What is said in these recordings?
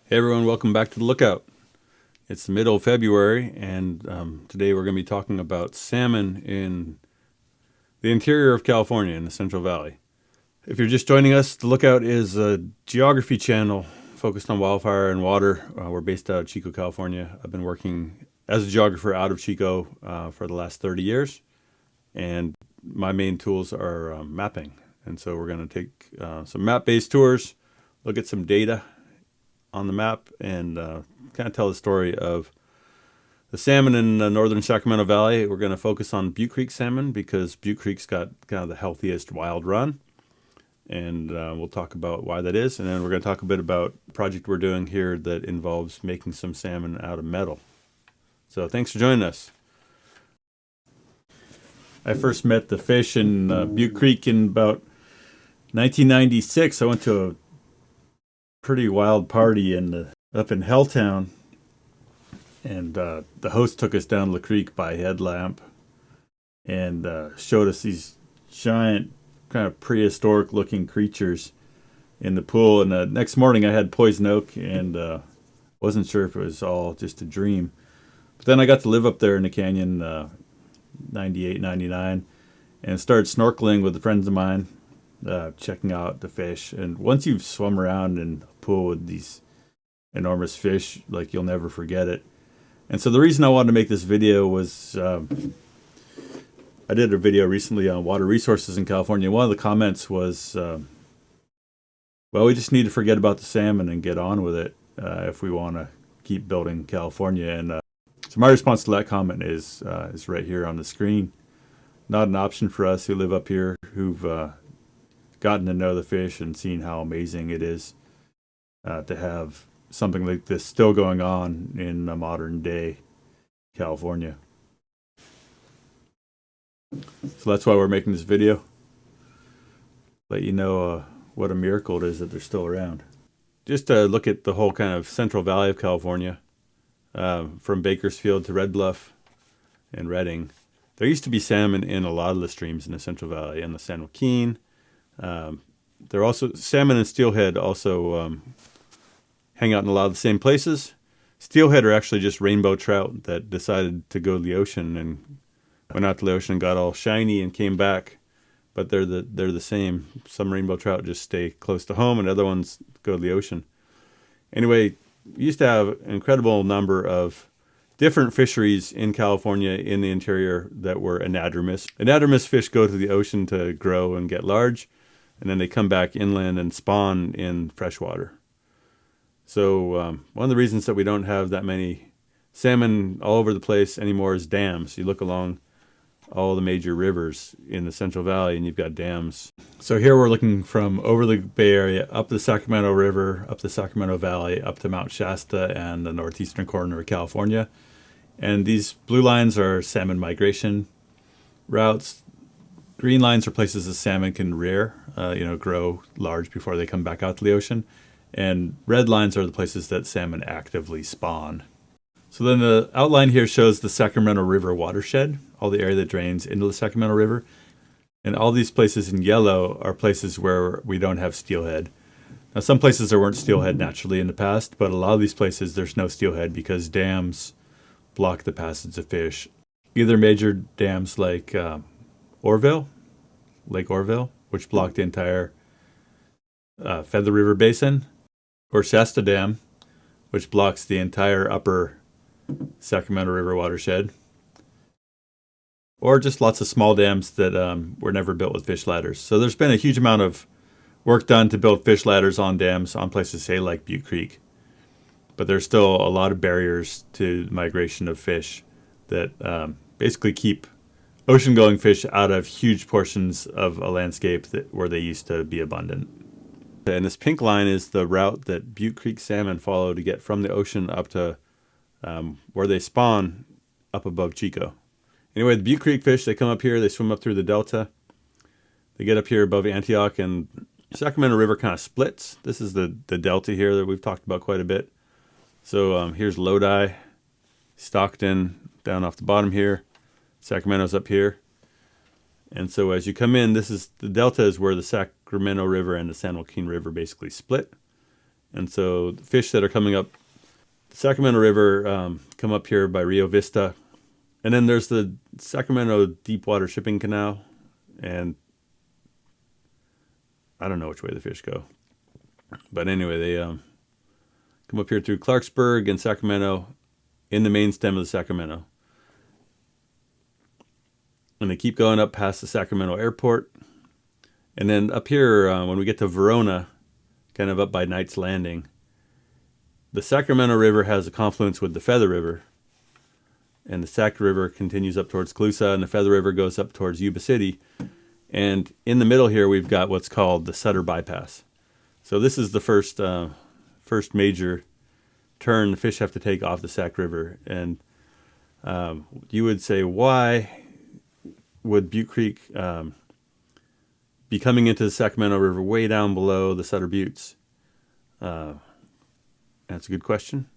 Hey everyone, welcome back to the Lookout. It's the middle of February, and today we're going to be talking about salmon in the interior of California in the Central Valley. If you're just joining us, the Lookout is a geography channel focused on wildfire and water. We're based out of Chico, California. I've been working as a geographer out of Chico for the last 30 years, and my main tools are mapping. And so we're going to take some map-based tours, look at some data on the map, and kind of tell the story of the salmon in the Northern Sacramento Valley. We're going to focus on Butte Creek salmon because Butte Creek's got kind of the healthiest wild run, and we'll talk about why that is. And then we're going to talk a bit about a project we're doing here that involves making some salmon out of metal. So thanks for joining us. I first met the fish in Butte Creek in about 1996. I went to a pretty wild party up in Helltown, and the host took us down the creek by headlamp and showed us these giant kind of prehistoric looking creatures in the pool. And the next morning I had poison oak and wasn't sure if it was all just a dream. But then I got to live up there in the canyon 98, 99, and started snorkeling with friends of mine, checking out the fish. And once you've swum around in a pool with these enormous fish, like, you'll never forget it. And so the reason I wanted to make this video was I did a video recently on water resources in California. One of the comments was, well, we just need to forget about the salmon and get on with it if we want to keep building California. And so my response to that comment is right here on the screen. Not an option for us who live up here, who've gotten to know the fish and seen how amazing it is to have something like this still going on in a modern day California. So that's why we're making this video. Let you know what a miracle it is that they're still around. Just to look at the whole kind of Central Valley of California, from Bakersfield to Red Bluff and Redding, there used to be salmon in a lot of the streams in the Central Valley and the San Joaquin. They're also salmon and steelhead also hang out in a lot of the same places. Steelhead are actually just rainbow trout that decided to go to the ocean and went out to the ocean and got all shiny and came back. But they're the same. Some rainbow trout just stay close to home, and other ones go to the ocean. Anyway, we used to have an incredible number of different fisheries in California in the interior that were anadromous. Anadromous fish go to the ocean to grow and get large, and then they come back inland and spawn in freshwater. So one of the reasons that we don't have that many salmon all over the place anymore is dams. You look along all the major rivers in the Central Valley and you've got dams. So here we're looking from over the Bay Area, up the Sacramento River, up the Sacramento Valley, up to Mount Shasta and the northeastern corner of California. And these blue lines are salmon migration routes. Green lines are places the salmon can rear, grow large before they come back out to the ocean. And red lines are the places that salmon actively spawn. So then the outline here shows the Sacramento River watershed, all the area that drains into the Sacramento River. And all these places in yellow are places where we don't have steelhead. Now, some places there weren't steelhead naturally in the past, but a lot of these places there's no steelhead because dams block the passage of fish. Either major dams like Lake Orville, which blocked the entire Feather River Basin, or Shasta Dam, which blocks the entire upper Sacramento River watershed, or just lots of small dams that were never built with fish ladders. So there's been a huge amount of work done to build fish ladders on dams on places, say, like Butte Creek. But there's still a lot of barriers to migration of fish that basically keep ocean-going fish out of huge portions of a landscape where they used to be abundant. And this pink line is the route that Butte Creek salmon follow to get from the ocean up to where they spawn up above Chico. Anyway, the Butte Creek fish, they come up here, they swim up through the delta. They get up here above Antioch, and Sacramento River kind of splits. This is the delta here that we've talked about quite a bit. So here's Lodi, Stockton, down off the bottom here. Sacramento's up here. And so as you come in, the delta is where the Sacramento River and the San Joaquin River basically split. And so the fish that are coming up the Sacramento River come up here by Rio Vista. And then there's the Sacramento Deepwater Shipping Canal. And I don't know which way the fish go. But anyway, they come up here through Clarksburg and Sacramento in the main stem of the Sacramento. And they keep going up past the Sacramento airport. And then up here, when we get to Verona, kind of up by Knight's Landing, the Sacramento River has a confluence with the Feather River. And the Sac River continues up towards Colusa, and the Feather River goes up towards Yuba City. And in the middle here, we've got what's called the Sutter Bypass. So this is the first major turn the fish have to take off the Sac River. And you would say, why would Butte Creek be coming into the Sacramento River way down below the Sutter Buttes? That's a good question.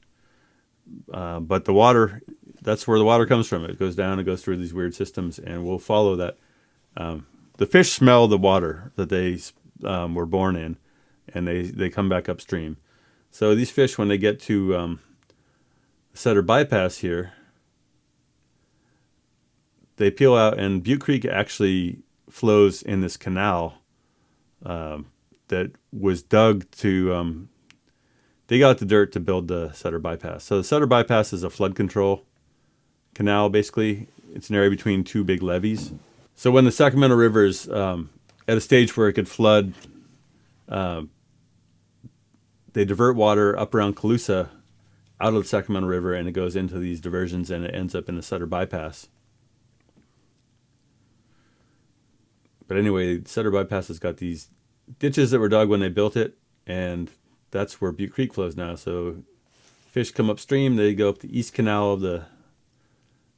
But the water, that's where the water comes from. It goes down, it goes through these weird systems, and we'll follow that. The fish smell the water that they were born in, and they come back upstream. So these fish, when they get to the Sutter Bypass here, they peel out, and Butte Creek actually flows in this canal that was dug to dig out the dirt to build the Sutter Bypass. So the Sutter Bypass is a flood control canal, basically. It's an area between two big levees. So when the Sacramento River is at a stage where it could flood, they divert water up around Colusa out of the Sacramento River, and it goes into these diversions, and it ends up in the Sutter Bypass. But anyway, the Sutter Bypass has got these ditches that were dug when they built it, and that's where Butte Creek flows now. So fish come upstream, they go up the east canal of the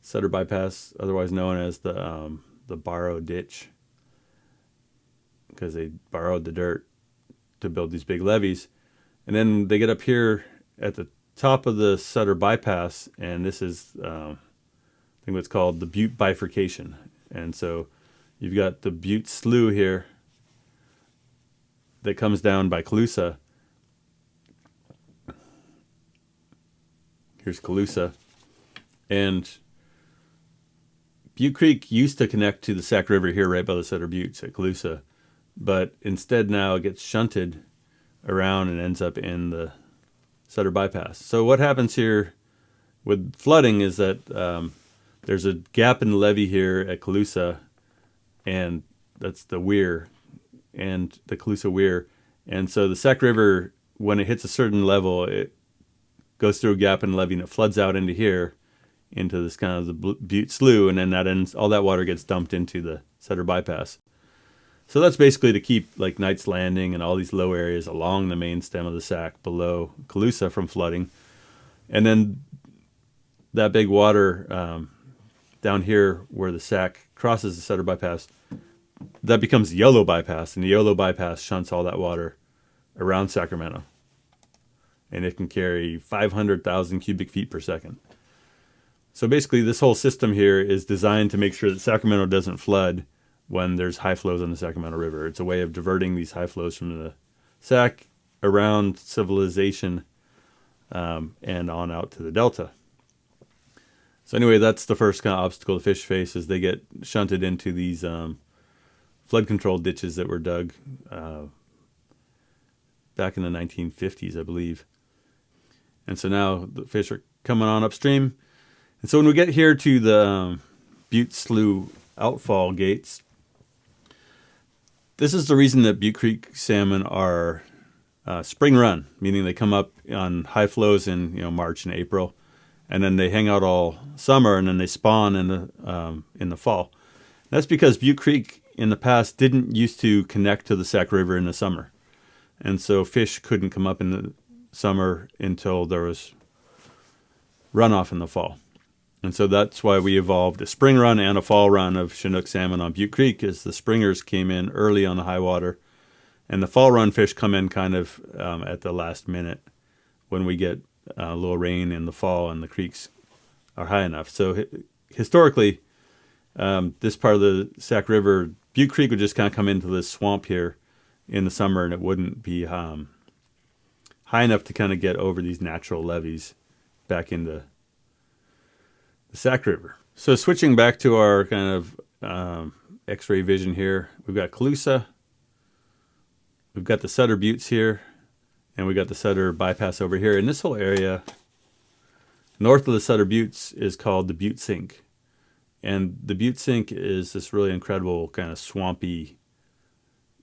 Sutter Bypass, otherwise known as the Barrow Ditch, because they borrowed the dirt to build these big levees. And then they get up here at the top of the Sutter Bypass, and this is I think what's called the Butte Bifurcation. And so you've got the Butte Slough here that comes down by Colusa. Here's Colusa. And Butte Creek used to connect to the Sac River here right by the Sutter Buttes at Colusa, but instead now it gets shunted around and ends up in the Sutter Bypass. So what happens here with flooding is that there's a gap in the levee here at Colusa, and that's the weir and the Colusa weir. And so the Sac River, when it hits a certain level, it goes through a gap in the levee and it floods out into here, into this kind of the Butte Slough, and then that ends, all that water gets dumped into the Sutter Bypass. So that's basically to keep like Knight's Landing and all these low areas along the main stem of the Sac below Colusa from flooding. And then that big water down here where the Sac crosses the Sutter Bypass, that becomes the Yolo Bypass, and the Yolo Bypass shunts all that water around Sacramento. And it can carry 500,000 cubic feet per second. So basically this whole system here is designed to make sure that Sacramento doesn't flood when there's high flows on the Sacramento River. It's a way of diverting these high flows from the Sac around civilization and on out to the Delta. So anyway, that's the first kind of obstacle the fish face, is they get shunted into these flood control ditches that were dug back in the 1950s, I believe. And so now the fish are coming on upstream. And so when we get here to the Butte Slough outfall gates, this is the reason that Butte Creek salmon are spring run, meaning they come up on high flows in March and April, and then they hang out all summer, and then they spawn in the fall. That's because Butte Creek in the past didn't used to connect to the Sac River in the summer, and so fish couldn't come up in the summer until there was runoff in the fall. And so that's why we evolved a spring run and a fall run of Chinook salmon on Butte Creek, as the springers came in early on the high water, and the fall run fish come in kind of at the last minute when we get a little rain in the fall and the creeks are high enough. So historically, this part of the Sac River, Butte Creek would just kind of come into this swamp here in the summer, and it wouldn't be high high enough to kind of get over these natural levees back into the Sac River. So switching back to our kind of X-ray vision here, we've got Colusa, we've got the Sutter Buttes here, and we got the Sutter bypass over here. And this whole area north of the Sutter Buttes is called the Butte Sink. And the Butte Sink is this really incredible kind of swampy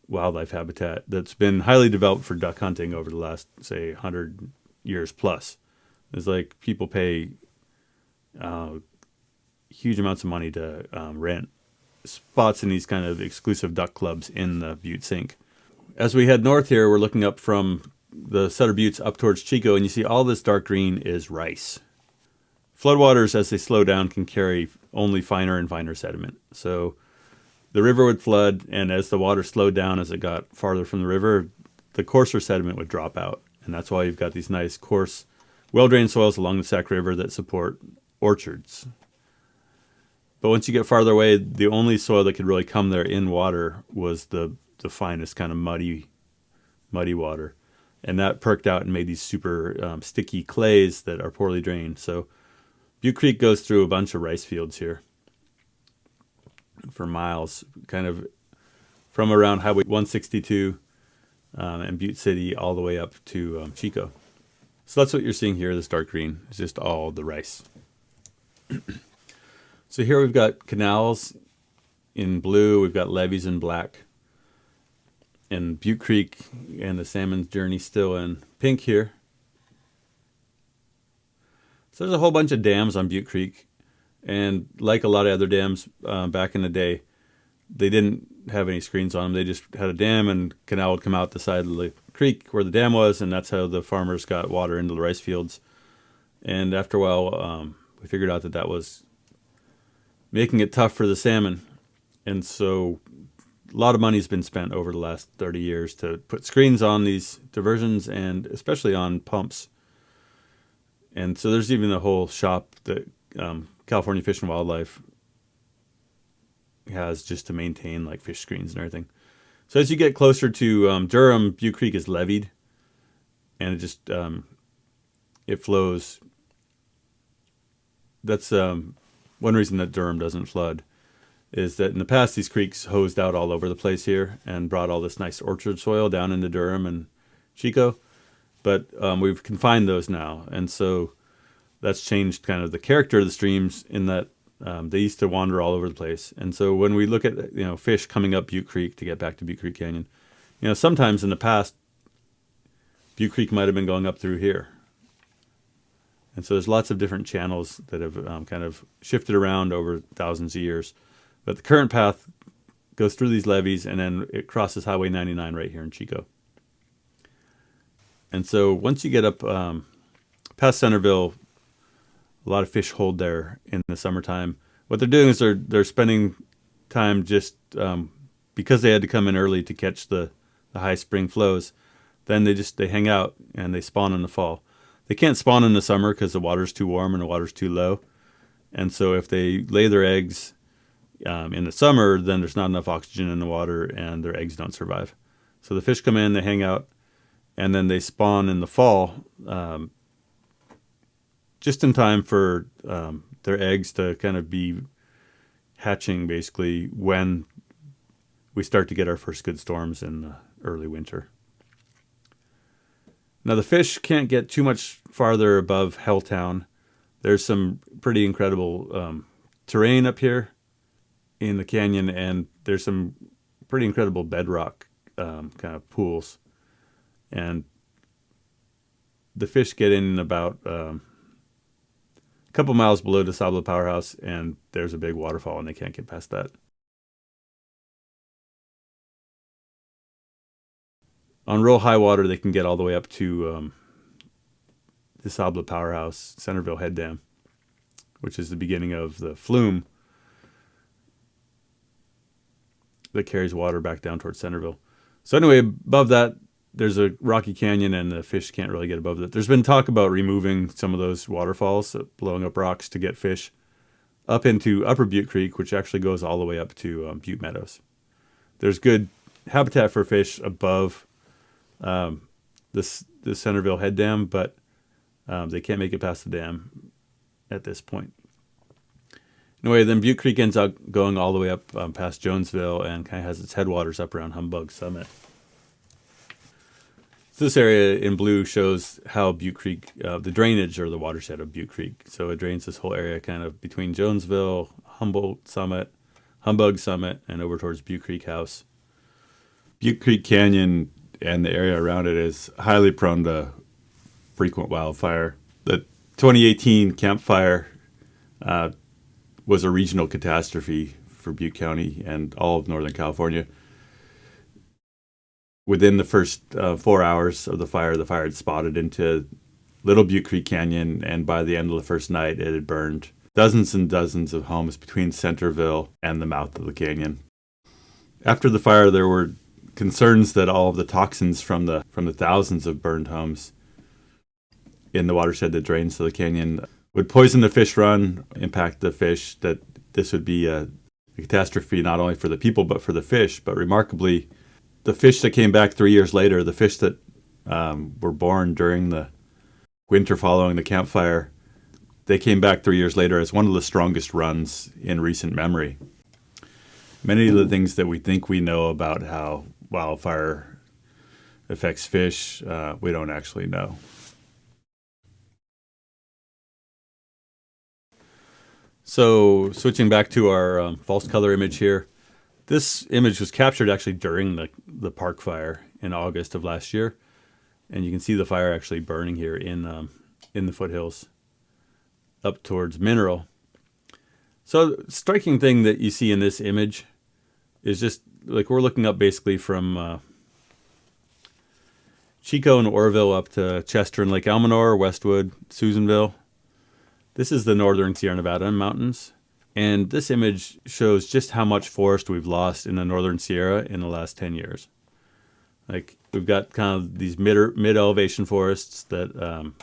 wildlife habitat that's been highly developed for duck hunting over the last, say, 100 years plus. It's like people pay huge amounts of money to rent spots in these kind of exclusive duck clubs in the Butte Sink. As we head north here, we're looking up from the Sutter Buttes up towards Chico, and you see all this dark green is rice. Floodwaters, as they slow down, can carry only finer and finer sediment. So the river would flood, and as the water slowed down, as it got farther from the river, the coarser sediment would drop out. And that's why you've got these nice, coarse, well-drained soils along the Sac River that support orchards. But once you get farther away, the only soil that could really come there in water was the finest kind of muddy water. And that perked out and made these super sticky clays that are poorly drained. So Butte Creek goes through a bunch of rice fields here for miles, kind of from around Highway 162 and Butte City all the way up to Chico. So that's what you're seeing here, this dark green. It's just all the rice. So here we've got canals in blue, we've got levees in black, and Butte Creek and the salmon's journey still in pink here. So there's a whole bunch of dams on Butte Creek, and like a lot of other dams back in the day, they didn't have any screens on them. They just had a dam, and canal would come out the side of the creek where the dam was, and that's how the farmers got water into the rice fields. And after a while, we figured out that that was making it tough for the salmon. And so a lot of money's been spent over the last 30 years to put screens on these diversions and especially on pumps. And so there's even a whole shop that California Fish and Wildlife has just to maintain like fish screens and everything. So as you get closer to Durham, Butte Creek is levied, and it just it flows. That's one reason that Durham doesn't flood, is that in the past these creeks hosed out all over the place here and brought all this nice orchard soil down into Durham and Chico. But we've confined those now, and so that's changed kind of the character of the streams in that they used to wander all over the place. And so when we look at fish coming up Butte Creek to get back to Butte Creek Canyon, sometimes in the past Butte Creek might have been going up through here. And so there's lots of different channels that have kind of shifted around over thousands of years. But the current path goes through these levees, and then it crosses Highway 99 right here in Chico. And so once you get up past Centerville, a lot of fish hold there in the summertime. What they're doing is they're spending time just because they had to come in early to catch the high spring flows. Then they hang out and they spawn in the fall. They can't spawn in the summer because the water's too warm and the water's too low. And so if they lay their eggs in the summer, then there's not enough oxygen in the water and their eggs don't survive. So the fish come in, they hang out, and then they spawn in the fall, just in time for their eggs to kind of be hatching basically when we start to get our first good storms in the early winter. Now the fish can't get too much farther above Helltown. There's some pretty incredible terrain up here in the canyon, and there's some pretty incredible bedrock kind of pools. And the fish get in about a couple miles below the Sabla Powerhouse, and there's a big waterfall, and they can't get past that. On real high water, they can get all the way up to the Sabla Powerhouse, Centerville Head Dam, which is the beginning of the flume that carries water back down towards Centerville. So anyway, above that, there's a rocky canyon, and the fish can't really get above that. There's been talk about removing some of those waterfalls, blowing up rocks to get fish up into Upper Butte Creek, which actually goes all the way up to Butte Meadows. There's good habitat for fish above the the Centerville Head Dam, but they can't make it past the dam at this point. Anyway, then Butte Creek ends up going all the way up past Jonesville and kind of has its headwaters up around Humbug Summit. This area in blue shows how Butte Creek, the drainage or the watershed of Butte Creek. So it drains this whole area kind of between Jonesville, Humbug Summit, and over towards Butte Creek House. Butte Creek Canyon and the area around it is highly prone to frequent wildfire. The 2018 Camp Fire was a regional catastrophe for Butte County and all of Northern California. Within the first 4 hours of the fire had spotted into Little Butte Creek Canyon, and by the end of the first night, it had burned dozens and dozens of homes between Centerville and the mouth of the canyon. After the fire, there were concerns that all of the toxins from the thousands of burned homes in the watershed that drains to the canyon would poison the fish run, impact the fish, that this would be a catastrophe not only for the people but for the fish. But remarkably, the fish that came back 3 years later, the fish that were born during the winter following the Camp Fire, they came back 3 years later as one of the strongest runs in recent memory. Many of the things that we think we know about how wildfire affects fish, we don't actually know. So switching back to our false color image here, this image was captured actually during the park fire in August of last year, and you can see the fire actually burning here in the foothills up towards Mineral. So the striking thing that you see in this image is just like we're looking up basically from Chico and Oroville up to Chester and Lake Almanor, Westwood, Susanville. This is the northern Sierra Nevada mountains. And this image shows just how much forest we've lost in the northern Sierra in the last 10 years. Like we've got kind of these mid-elevation forests that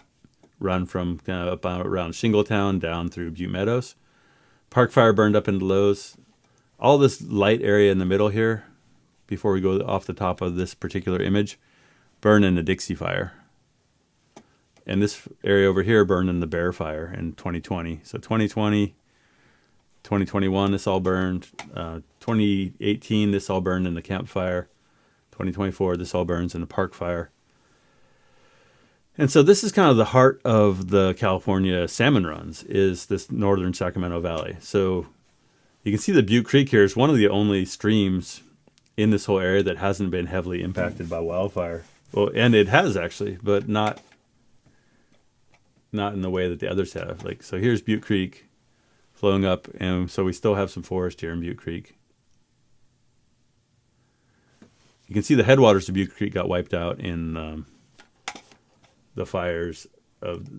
run from kind of up around Shingletown down through Butte Meadows. Park fire burned up into Lowe's. All this light area in the middle here, before we go off the top of this particular image, burned in the Dixie Fire. And this area over here burned in the Bear Fire in 2020. So 2020, 2021, this all burned. 2018, this all burned in the Camp Fire. 2024, this all burns in the Park Fire. And so this is kind of the heart of the California salmon runs, is this northern Sacramento Valley. So you can see the Butte Creek here is one of the only streams in this whole area that hasn't been heavily impacted by wildfire. Well, and it has actually, but not in the way that the others have. Like, so here's Butte Creek flowing up, and so we still have some forest here in Butte Creek. You can see the headwaters of Butte Creek got wiped out in the fires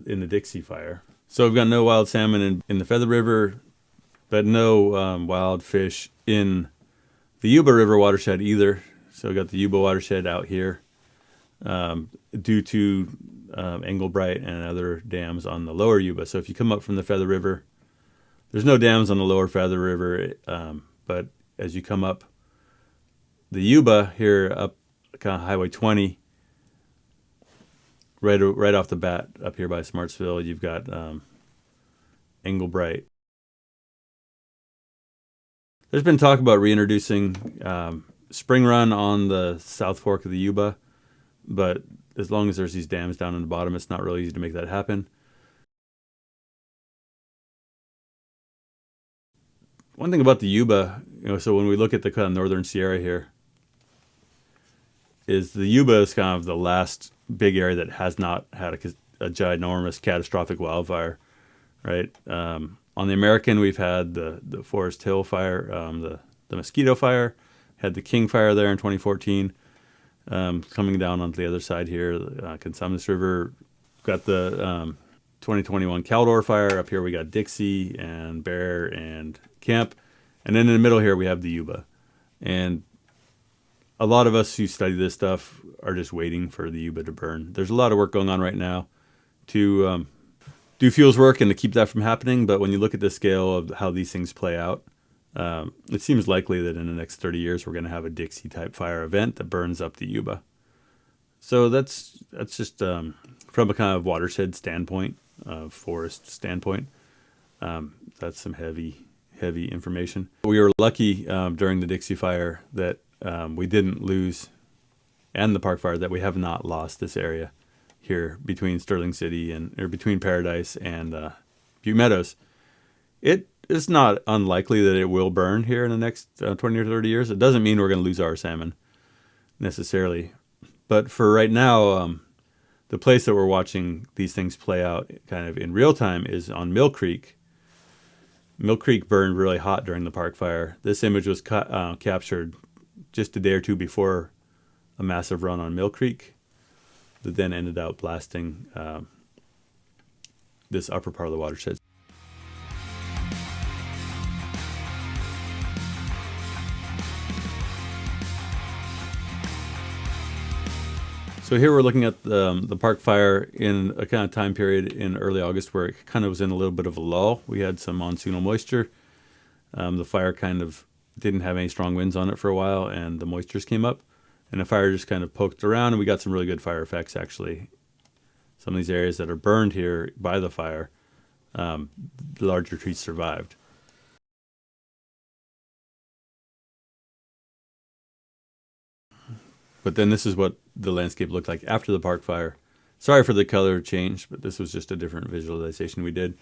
in the Dixie Fire. So we've got no wild salmon in the Feather River, but no wild fish in the Yuba River watershed either. So we got the Yuba watershed out here due to Englebright and other dams on the lower Yuba. So if you come up from the Feather River, there's no dams on the lower Feather River, but as you come up the Yuba here up kind of Highway 20, right off the bat up here by Smartsville, you've got Englebright. There's been talk about reintroducing spring run on the South Fork of the Yuba, but as long as there's these dams down in the bottom, it's not really easy to make that happen. One thing about the Yuba, so when we look at the kind of northern Sierra here, is the Yuba is kind of the last big area that has not had a ginormous catastrophic wildfire, right? On the American, we've had the Forest Hill Fire, the Mosquito Fire, had the King Fire there in 2014. Coming down onto the other side here, Cosumnes River, got the 2021 Caldor Fire. Up here we got Dixie and Bear and Camp. And then in the middle here we have the Yuba. And a lot of us who study this stuff are just waiting for the Yuba to burn. There's a lot of work going on right now to do fuels work and to keep that from happening. But when you look at the scale of how these things play out, it seems likely that in the next 30 years we're going to have a Dixie-type fire event that burns up the Yuba. So that's just from a kind of watershed standpoint, forest standpoint. That's some heavy information. We were lucky during the Dixie Fire that we didn't lose, and the Park Fire, that we have not lost this area here between Sterling City or between Paradise and Butte Meadows. It is not unlikely that it will burn here in the next 20 or 30 years. It doesn't mean we're going to lose our salmon necessarily. But for right now, the place that we're watching these things play out kind of in real time is on Mill Creek. Mill Creek burned really hot during the Park Fire. This image was captured just a day or two before a massive run on Mill Creek that then ended up blasting this upper part of the watershed. So here we're looking at the Park Fire in a kind of time period in early August where it kind of was in a little bit of a lull. We had some monsoonal moisture. The fire kind of didn't have any strong winds on it for a while, and the moistures came up, and the fire just kind of poked around, and we got some really good fire effects, actually. Some of these areas that are burned here by the fire, the larger trees survived. But then this is what the landscape looked like after the Park Fire. Sorry for the color change, but this was just a different visualization we did.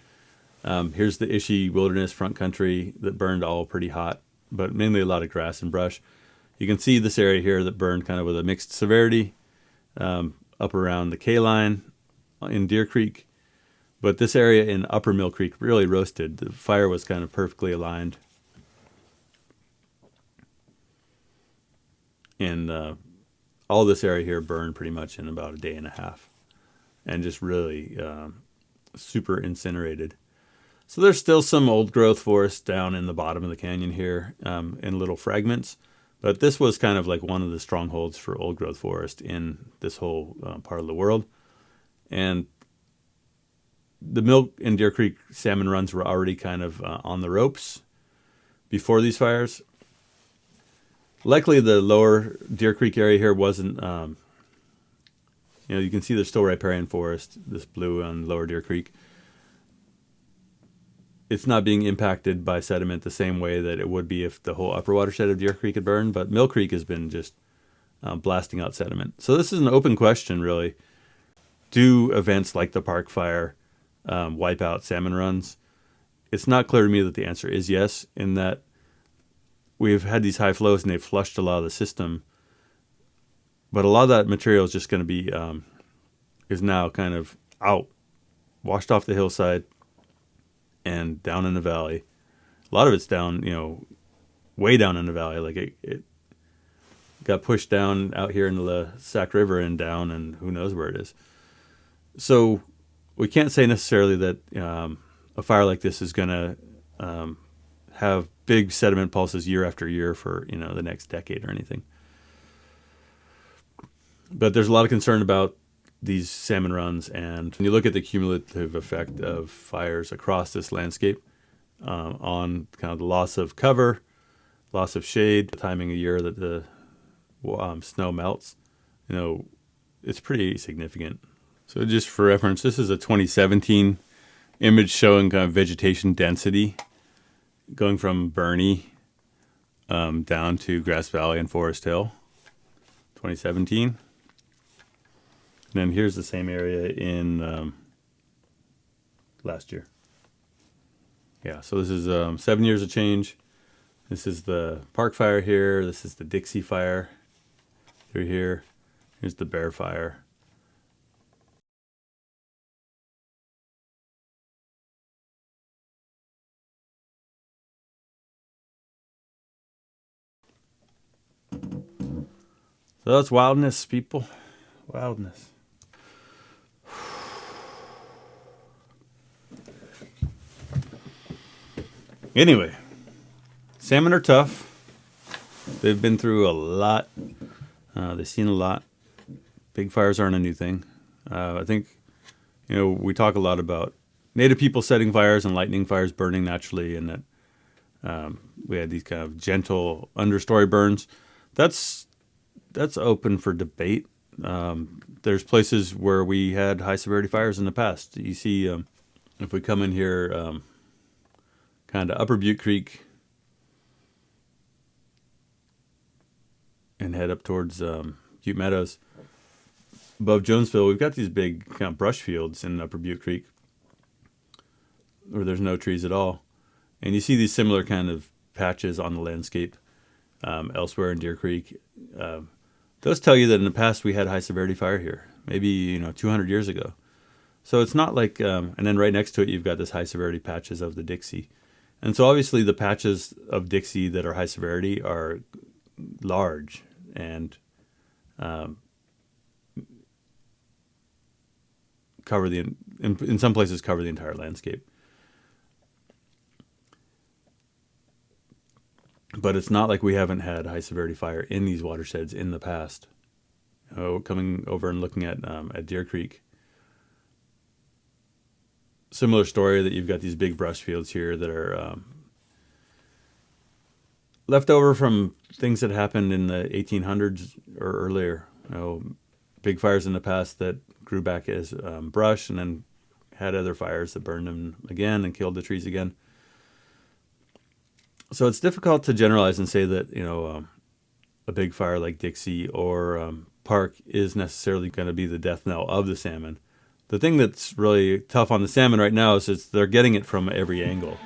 Here's the Ishii Wilderness front country that burned all pretty hot, but mainly a lot of grass and brush. You can see this area here that burned kind of with a mixed severity up around the K-line in Deer Creek. But this area in Upper Mill Creek really roasted. The fire was kind of perfectly aligned. And all this area here burned pretty much in about a day and a half and just really super incinerated. So there's still some old growth forest down in the bottom of the canyon here in little fragments. But this was kind of like one of the strongholds for old growth forest in this whole part of the world. And the Mill and Deer Creek salmon runs were already kind of on the ropes before these fires. Likely the lower Deer Creek area here wasn't, you can see there's still riparian forest, this blue on lower Deer Creek. It's not being impacted by sediment the same way that it would be if the whole upper watershed of Deer Creek had burned, but Mill Creek has been just blasting out sediment. So this is an open question, really. Do events like the Park Fire wipe out salmon runs? It's not clear to me that the answer is yes, in that we've had these high flows and they've flushed a lot of the system. But a lot of that material is just going to be, is now kind of out, washed off the hillside and down in the valley. A lot of it's down, way down in the valley. Like it got pushed down out here into the Sac River and down, and who knows where it is. So we can't say necessarily that a fire like this is going to have big sediment pulses year after year for the next decade or anything. But there's a lot of concern about these salmon runs, and when you look at the cumulative effect of fires across this landscape on kind of the loss of cover, loss of shade, the timing of year that the snow melts, it's pretty significant. So just for reference, this is a 2017 image showing kind of vegetation density going from Bernie down to Grass Valley and Forest Hill, 2017. And then here's the same area in last year. Yeah, so this is 7 years of change. This is the Park Fire here. This is the Dixie Fire through here. Here's the Bear Fire. So that's wildness, people. Wildness. Anyway, salmon are tough. They've been through a lot. They've seen a lot. Big fires aren't a new thing. I think, we talk a lot about native people setting fires and lightning fires burning naturally, and that we had these kind of gentle understory burns. That's open for debate. There's places where we had high severity fires in the past. You see, if we come in here, kind of upper Butte Creek and head up towards Butte Meadows, above Jonesville, we've got these big kind of brush fields in upper Butte Creek where there's no trees at all. And you see these similar kind of patches on the landscape elsewhere in Deer Creek. Those tell you that in the past we had high severity fire here, maybe 200 years ago. So it's not like, and then right next to it you've got this high severity patches of the Dixie. And so obviously the patches of Dixie that are high severity are large and cover in some places cover the entire landscape. But it's not like we haven't had high severity fire in these watersheds in the past. Coming over and looking at Deer Creek, similar story, that you've got these big brush fields here that are left over from things that happened in the 1800s or earlier. Big fires in the past that grew back as brush and then had other fires that burned them again and killed the trees again. So it's difficult to generalize and say that, a big fire like Dixie or Park is necessarily going to be the death knell of the salmon. The thing that's really tough on the salmon right now is they're getting it from every angle.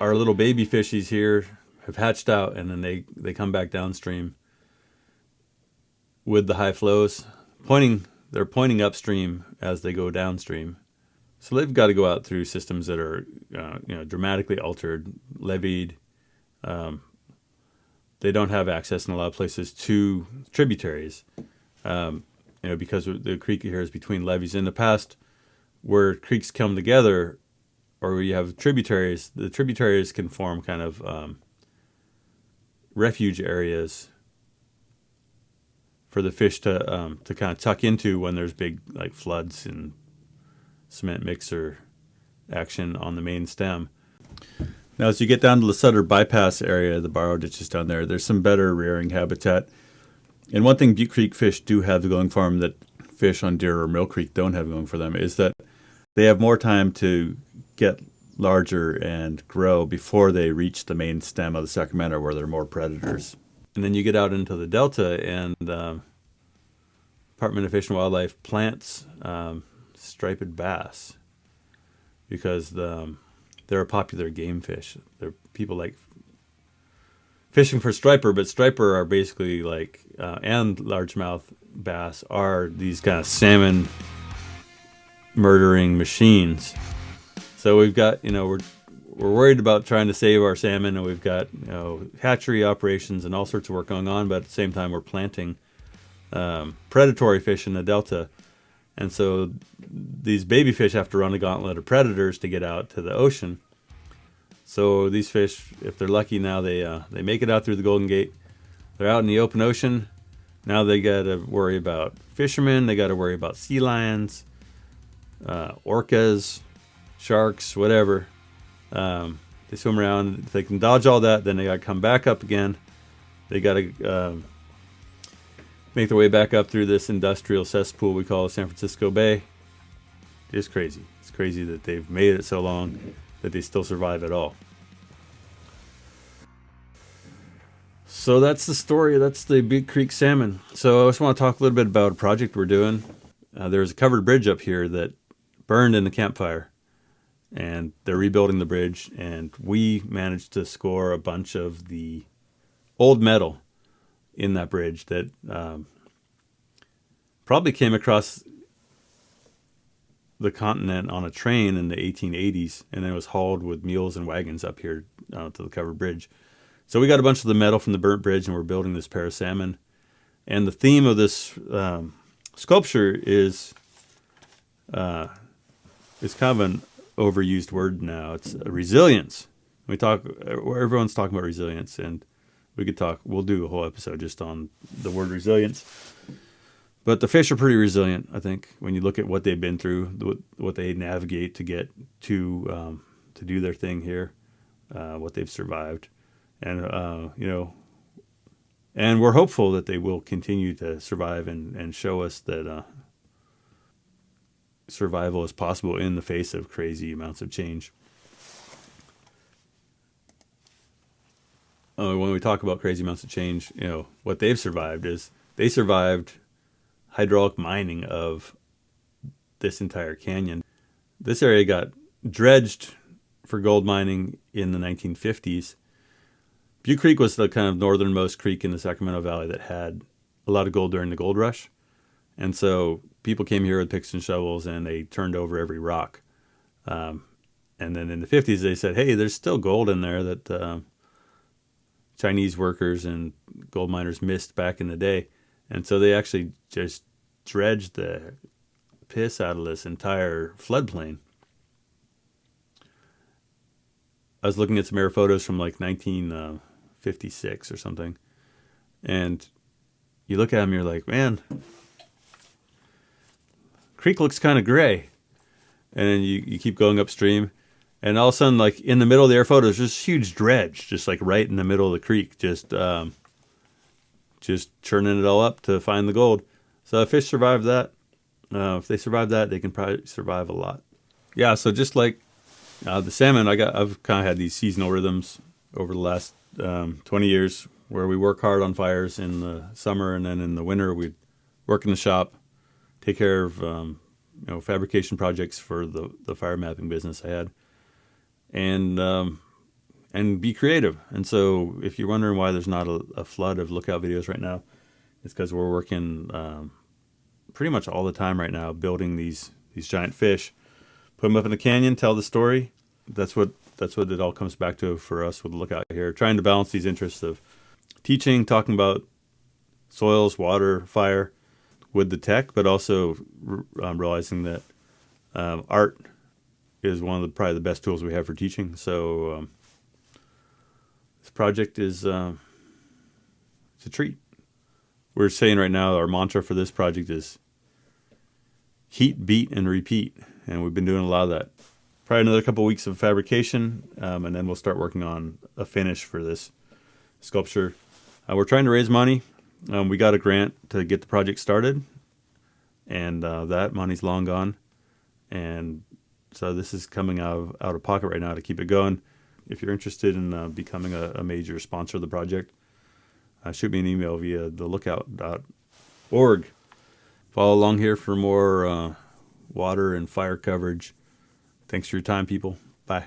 Our little baby fishies here have hatched out, and then they come back downstream with the high flows, they're pointing upstream as they go downstream. So they've got to go out through systems that are, dramatically altered, leveed. They don't have access in a lot of places to tributaries, because the creek here is between levees. In the past, where creeks come together, or where you have tributaries, the tributaries can form kind of refuge areas for the fish to kind of tuck into when there's big like floods and cement mixer action on the main stem. Now, as you get down to the Sutter bypass area, the borrow ditches down there, there's some better rearing habitat. And one thing Butte Creek fish do have going for them that fish on Deer or Mill Creek don't have going for them is that they have more time to get larger and grow before they reach the main stem of the Sacramento, where there are more predators. And then you get out into the Delta, and Department of Fish and Wildlife plants striped bass because they're a popular game fish. People like fishing for striper, but striper are basically like, and largemouth bass are these kind of salmon murdering machines. So we've got, we're worried about trying to save our salmon, and we've got, hatchery operations and all sorts of work going on, but at the same time we're planting predatory fish in the Delta. And so these baby fish have to run a gauntlet of predators to get out to the ocean. So these fish, if they're lucky now, they make it out through the Golden Gate. They're out in the open ocean. Now they got to worry about fishermen. They got to worry about sea lions, orcas, sharks, whatever. They swim around. If they can dodge all that, then they got to come back up again. They got to make their way back up through this industrial cesspool we call San Francisco Bay. It's crazy. It's crazy that they've made it so long that they still survive at all. So that's the story. That's the Butte Creek salmon. So I just want to talk a little bit about a project we're doing. There's a covered bridge up here that burned in the campfire, and they're rebuilding the bridge, and we managed to score a bunch of the old metal in that bridge that probably came across the continent on a train in the 1880s, and then it was hauled with mules and wagons up here to the covered bridge. So we got a bunch of the metal from the burnt bridge, and we're building this pair of salmon. And the theme of this sculpture is kind of an overused word now. It's resilience. Everyone's talking about resilience, and we'll do a whole episode just on the word resilience. But the fish are pretty resilient, I think, when you look at what they've been through, what they navigate to get to do their thing here, what they've survived. And, and we're hopeful that they will continue to survive and show us that survival is possible in the face of crazy amounts of change. When we talk about crazy amounts of change, what they've survived is they survived hydraulic mining of this entire canyon. This area got dredged for gold mining in the 1950s. Butte Creek was the kind of northernmost creek in the Sacramento Valley that had a lot of gold during the gold rush. And so people came here with picks and shovels and they turned over every rock. And then in the 50s, they said, hey, there's still gold in there that Chinese workers and gold miners missed back in the day. And so they actually just dredged the piss out of this entire floodplain. I was looking at some air photos from like 1956 or something. And you look at them, you're like, man, creek looks kind of gray. And then you keep going upstream. And all of a sudden, like in the middle of the air photos, there's this huge dredge, just like right in the middle of the creek, just churning it all up to find the gold. So if fish survive that, if they survive that, they can probably survive a lot. Yeah, so just like the salmon, I've kind of had these seasonal rhythms over the last 20 years where we work hard on fires in the summer, and then in the winter we work in the shop, take care of fabrication projects for the fire mapping business I had, and be creative. And so if you're wondering why there's not a flood of lookout videos right now, it's because we're working pretty much all the time right now building these giant fish, put them up in the canyon, tell the story. That's what it all comes back to for us with the lookout here, trying to balance these interests of teaching, talking about soils, water, fire with the tech, but also realizing that art is one of probably the best tools we have for teaching. So this project is it's a treat. We're saying right now our mantra for this project is heat, beat, and repeat. And we've been doing a lot of that. Probably another couple of weeks of fabrication, and then we'll start working on a finish for this sculpture. We're trying to raise money. We got a grant to get the project started, and that money's long gone. And so this is coming out of pocket right now to keep it going. If you're interested in becoming a major sponsor of the project, shoot me an email via thelookout.org. Follow along here for more water and fire coverage. Thanks for your time, people. Bye.